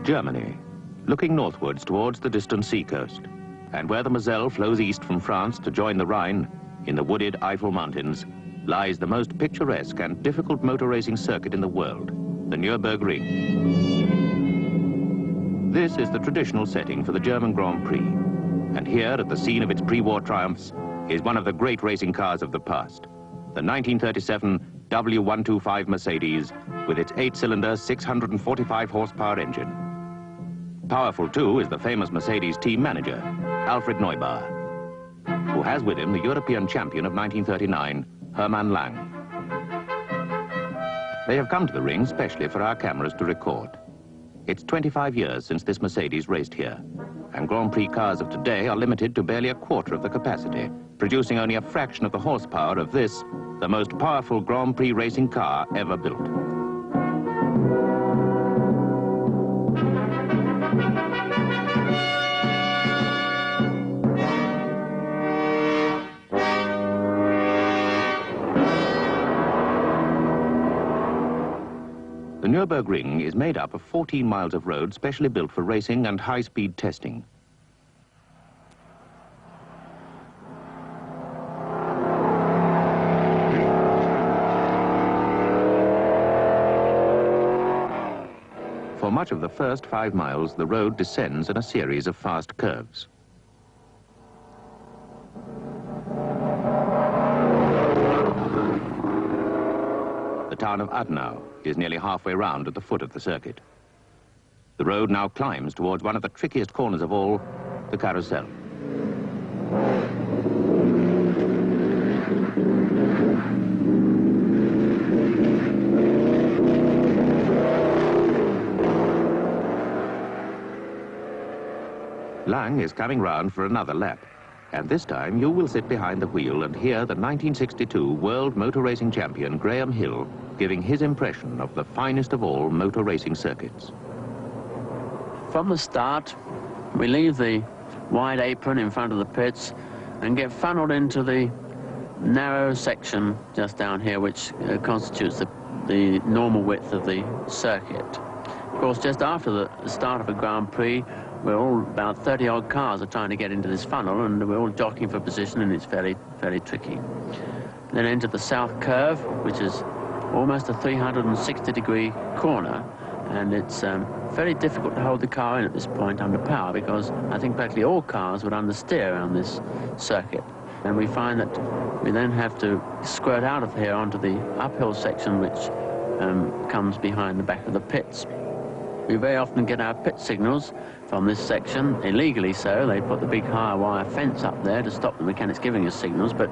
Germany, looking northwards towards the distant seacoast, and where the Moselle flows east from France to join the Rhine, in the wooded Eifel Mountains, lies the most picturesque and difficult motor racing circuit in the world, the Nürburgring. This is the traditional setting for the German Grand Prix, and here, at the scene of its pre-war triumphs, is one of the great racing cars of the past, the 1937 W125 Mercedes, with its 8-cylinder, 645-horsepower engine. Powerful, too, is the famous Mercedes team manager, Alfred Neubauer, who has with him the European champion of 1939, Hermann. They have come to the ring specially for our cameras to record. It's 25 years since this Mercedes raced here, and Grand Prix cars of today are limited to barely a quarter of the capacity, producing only a fraction of the horsepower of this, the most powerful Grand Prix racing car ever built. The Nürburgring is made up of 14 miles of road specially built for racing and high-speed testing. For much of the first 5 miles, the road descends in a series of fast curves. The town of Adenau is nearly halfway round at the foot of the circuit. The road now climbs towards one of the trickiest corners of all, the Carousel. Lang is coming round for another lap, and this time you will sit behind the wheel and hear the 1962 World Motor Racing Champion Graham Hill giving his impression of the finest of all motor racing circuits. From the start, we leave the wide apron in front of the pits and get funneled into the narrow section just down here, which constitutes the normal width of the circuit. Of course, just after the start of a Grand Prix, we're all about 30-odd cars are trying to get into this funnel, and we're all jockeying for position, and it's fairly tricky. Then into the south curve, which is almost a 360-degree corner, and it's very difficult to hold the car in at this point under power, because I think practically all cars would understeer around this circuit. And we find that we then have to squirt out of here onto the uphill section, which comes behind the back of the pits. We very often get our pit signals from this section, illegally so. They put the big high wire fence up there to stop the mechanics giving us signals, but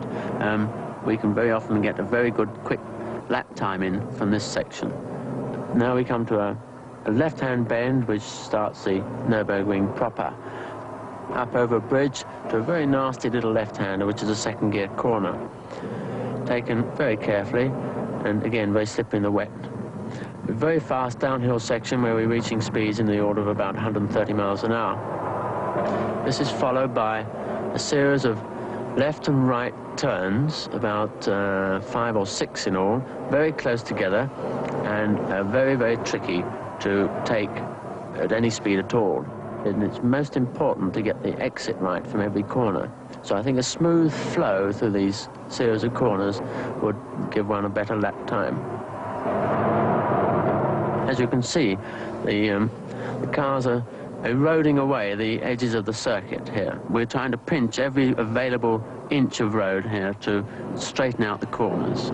we can very often get a very good quick lap time in from this section. Now we come to a left-hand bend which starts the Nürburgring proper. Up over a bridge to a very nasty little left-hander, which is a second gear corner. Taken very carefully, and again very slippery in the wet. A very fast downhill section where we're reaching speeds in the order of about 130 miles an hour. This is followed by a series of left and right turns, about 5 or 6 in all, very close together, and very tricky to take at any speed at all. And it's most important to get the exit right from every corner. So I think a smooth flow through these series of corners would give one a better lap time. As you can see, the cars are eroding away the edges of the circuit here. We're trying to pinch every available inch of road here to straighten out the corners.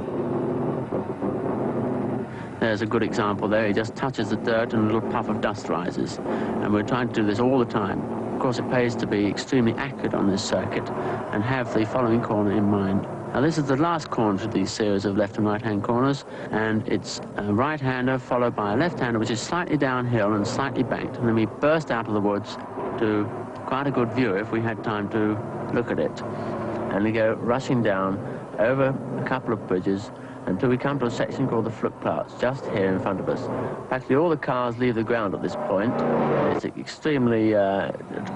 There's a good example there. He just touches the dirt and a little puff of dust rises. And we're trying to do this all the time. Of course, it pays to be extremely accurate on this circuit and have the following corner in mind. Now, this is the last corner of these series of left and right-hand corners, and it's a right-hander followed by a left-hander, which is slightly downhill and slightly banked, and then we burst out of the woods to quite a good view if we had time to look at it. And we go rushing down over a couple of bridges until we come to a section called the Flugplatz, just here in front of us. Practically all the cars leave the ground at this point. It's an extremely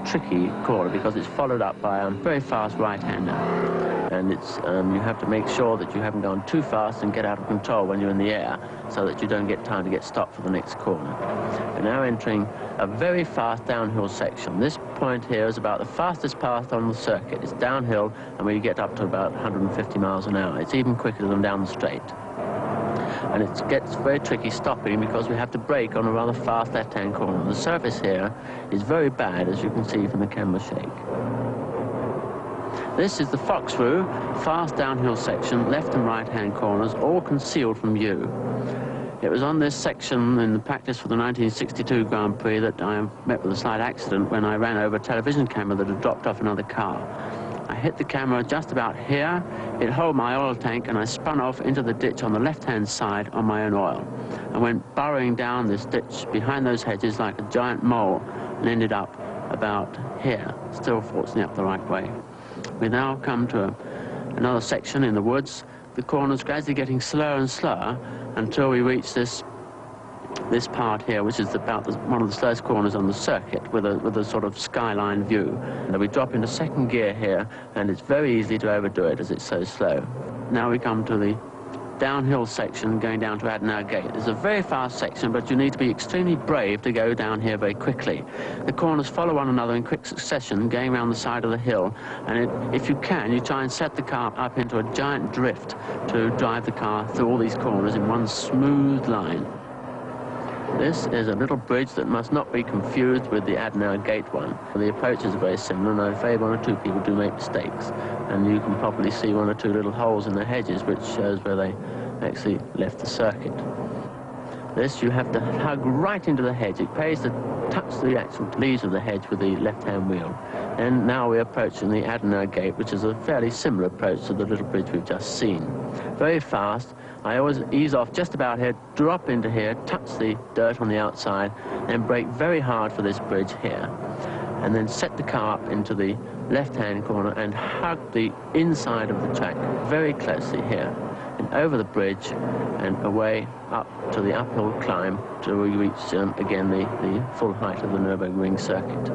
tricky corner because it's followed up by a very fast right-hander. and it's you have to make sure that you haven't gone too fast and get out of control when you're in the air, so that you don't get time to get stopped for the next corner. We're now entering a very fast downhill section. This point here is about the fastest path on the circuit. It's downhill, and we get up to about 150 miles an hour. It's even quicker than down the straight. And it gets very tricky stopping because we have to brake on a rather fast left-hand corner. The surface here is very bad, as you can see from the camera shake. This is the Foxrue, fast downhill section, left and right-hand corners, all concealed from view. It was on this section in the practice for the 1962 Grand Prix that I met with a slight accident when I ran over a television camera that had dropped off another car. I hit the camera just about here, it held my oil tank, and I spun off into the ditch on the left-hand side on my own oil. I went burrowing down this ditch behind those hedges like a giant mole and ended up about here, still fortunately up the right way. We now come to another section in the woods. The corner's gradually getting slower and slower until we reach this part here, which is about one of the slowest corners on the circuit, with a sort of skyline view. And we drop into second gear here, and it's very easy to overdo it as it's so slow. Now we come to the downhill section going down to Adenauer Gate. It's a very fast section, but you need to be extremely brave to go down here very quickly. The corners follow one another in quick succession, going around the side of the hill, and if you can, you try and set the car up into a giant drift to drive the car through all these corners in one smooth line. This is a little bridge that must not be confused with the Adenauer Gate one. The approaches are very similar, and I'm afraid one or two people do make mistakes. And you can probably see one or two little holes in the hedges, which shows where they actually left the circuit. This you have to hug right into the hedge. It pays to touch the actual leaves of the hedge with the left-hand wheel. And now we're approaching the Adenauer Gate, which is a fairly similar approach to the little bridge we've just seen. Very fast. I always ease off just about here, drop into here, touch the dirt on the outside, then brake very hard for this bridge here. And then set the car up into the left-hand corner and hug the inside of the track very closely here. And over the bridge and away up to the uphill climb till we reach, again, the full height of the Nürburgring circuit.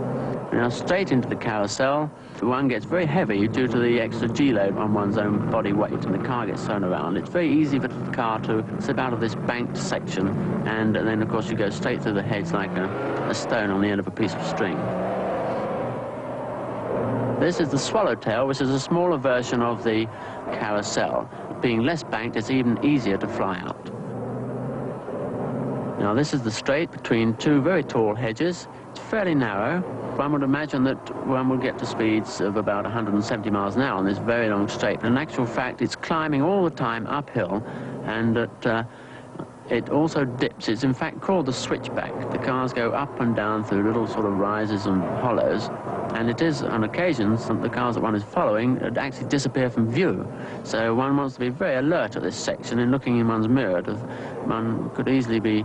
Now straight into the carousel. One gets very heavy due to the extra G-load on one's own body weight, and the car gets thrown around. It's very easy for the car to slip out of this banked section, and then, of course, you go straight through the hedge like a stone on the end of a piece of string. This is the Swallowtail, which is a smaller version of the carousel. Being less banked, it's even easier to fly out. Now, this is the straight between two very tall hedges. It's fairly narrow. One would imagine that one will get to speeds of about 170 miles an hour on this very long straight. But in actual fact, it's climbing all the time uphill, and it also dips. It's in fact called the switchback. The cars go up and down through little sort of rises and hollows, and it is, on occasions, that the cars that one is following actually disappear from view. So one wants to be very alert at this section in looking in one's mirror. One could easily be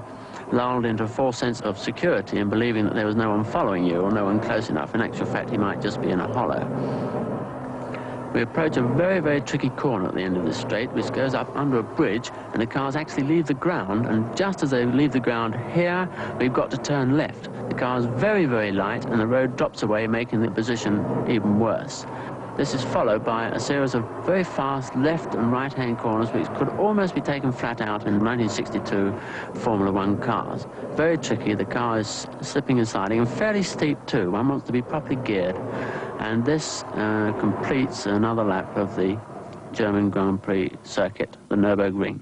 lulled into a false sense of security and believing that there was no one following you or no one close enough. In actual fact, he might just be in a hollow. We approach a very, very tricky corner at the end of this straight, which goes up under a bridge, and the cars actually leave the ground, and just as they leave the ground here, we've got to turn left. The car is very, very light, and the road drops away, making the position even worse. This is followed by a series of very fast left and right-hand corners, which could almost be taken flat out in 1962 Formula One cars. Very tricky. The car is slipping and sliding, and fairly steep too. One wants to be properly geared. And this completes another lap of the German Grand Prix circuit, the Nürburgring.